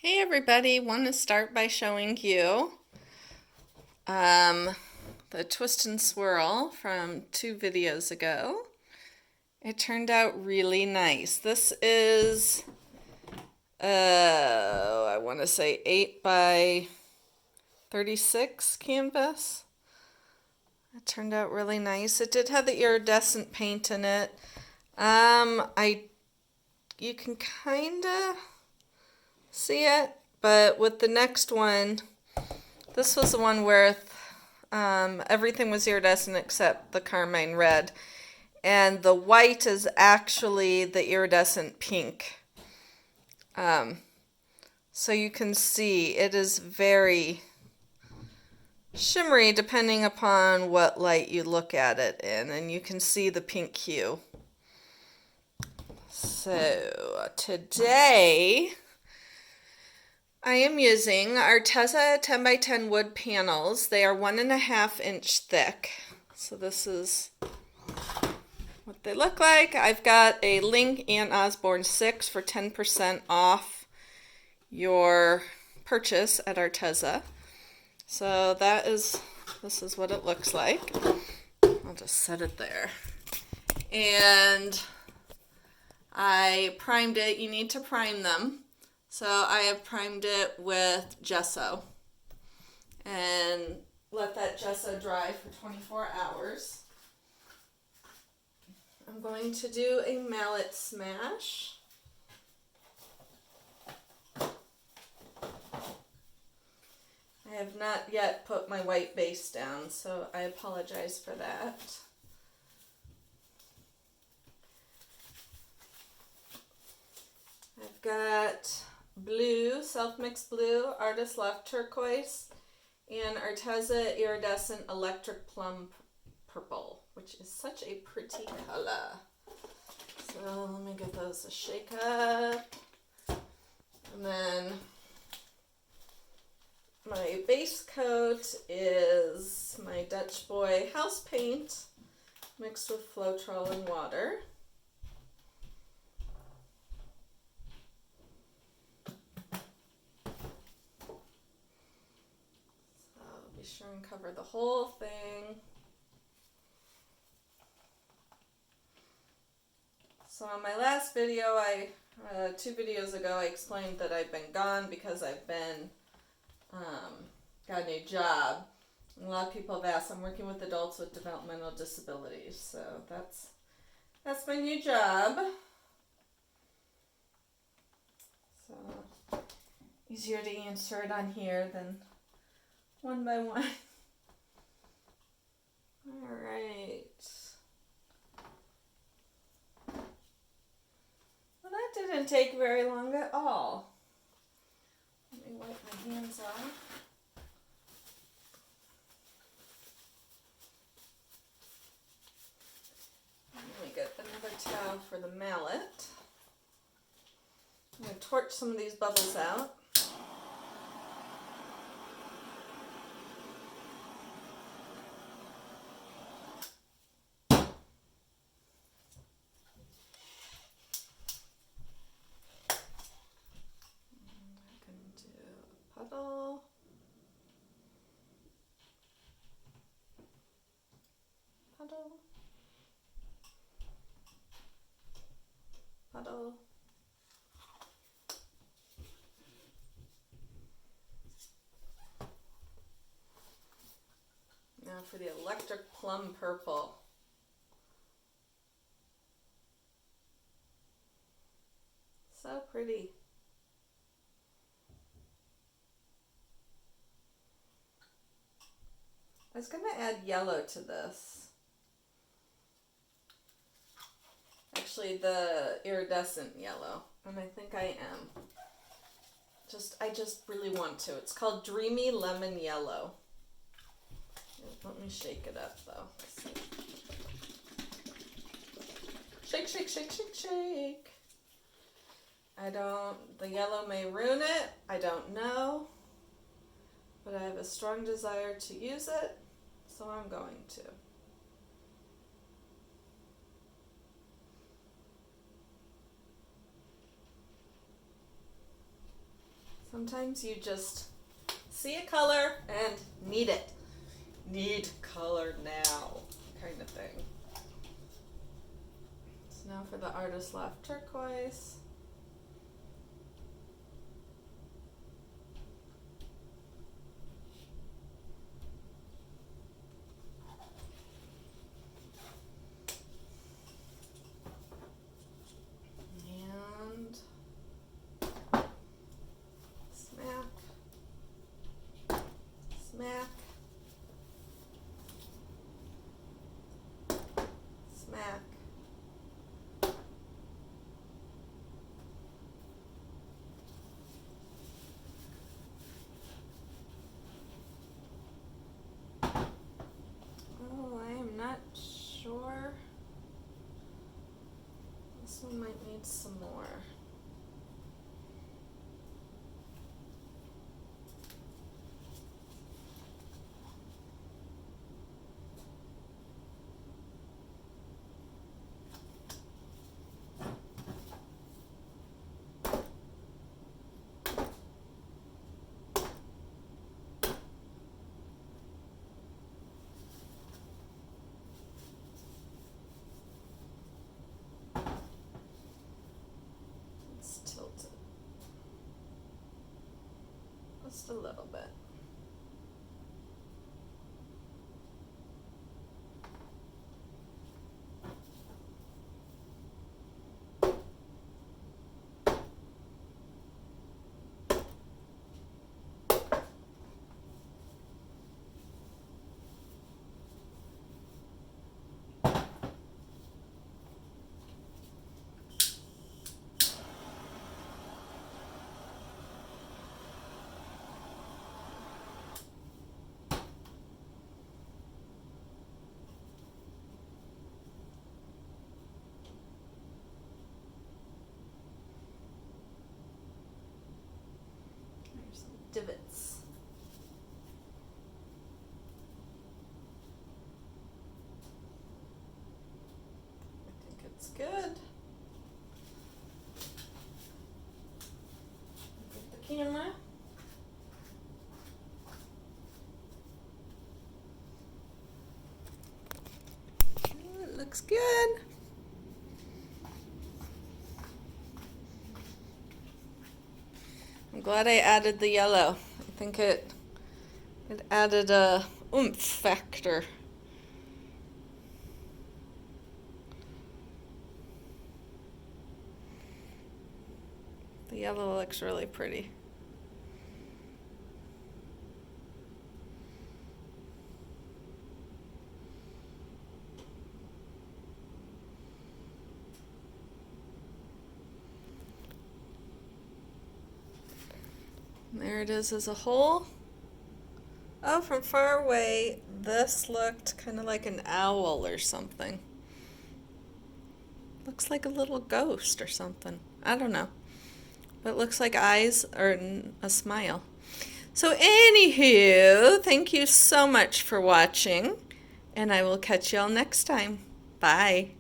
Hey everybody, want to start by showing you um, the twist and swirl from 2 videos ago. It turned out really nice. This is, I want to say 8 by 36 canvas. It turned out really nice. It did have the iridescent paint in it. You can kind of see it, but with the next one, this was the one where everything was iridescent except the carmine red. And the white is actually the iridescent pink. So you can see it is very shimmery depending upon what light you look at it in. And you can see the pink hue. So today I am using Arteza 10 by 10 wood panels. They are 1.5 inch thick. So this is what they look like. I've got a link and Osborne 6 for 10% off your purchase at Arteza. So this is what it looks like. I'll just set it there. And I primed it. You need to prime them. So I have primed it with gesso and let that gesso dry for 24 hours. I'm going to do a mallet smash. I have not yet put my white base down, so I apologize for that. I've got blue, self-mixed blue, Artist Left turquoise, and Arteza iridescent electric plum purple, which is such a pretty color. So let me give those a shake up. And then my base coat is my Dutch Boy house paint mixed with Floetrol and water. So be sure and cover the whole thing. So on my last video, 2 videos ago, I explained that I've been gone because I've been got a new job. And a lot of people have asked. I'm working with adults with developmental disabilities, so that's my new job. So easier to answer it on here than one by one. All right. Well, that didn't take very long at all. Let me wipe my hands off. Let me get another towel for the mallet. I'm going to torch some of these bubbles out. Puddle. Puddle. Puddle. Now for the electric plum purple. So pretty. I was going to add yellow to this. Actually, the iridescent yellow. And I think I am. I just really want to. It's called Dreamy Lemon Yellow. Let me shake it up though. Shake, shake, shake, shake, shake. The yellow may ruin it. I don't know. But I have a strong desire to use it, so I'm going to. Sometimes you just see a color and need it. Need color now, kind of thing. So now for the Artist Loft turquoise. And smack, smack, smack. Oh, I am not sure. This one might need some more. Tilt it just a little bit. There's some divots. I think it's good. Get the camera. Oh, it looks good. I'm glad I added the yellow. I think it added a oomph factor. The yellow looks really pretty. There it is as a whole. Oh, from far away, this looked kind of like an owl or something. Looks like a little ghost or something. I don't know. But it looks like eyes or a smile. So anywho, thank you so much for watching, and I will catch y'all next time. Bye.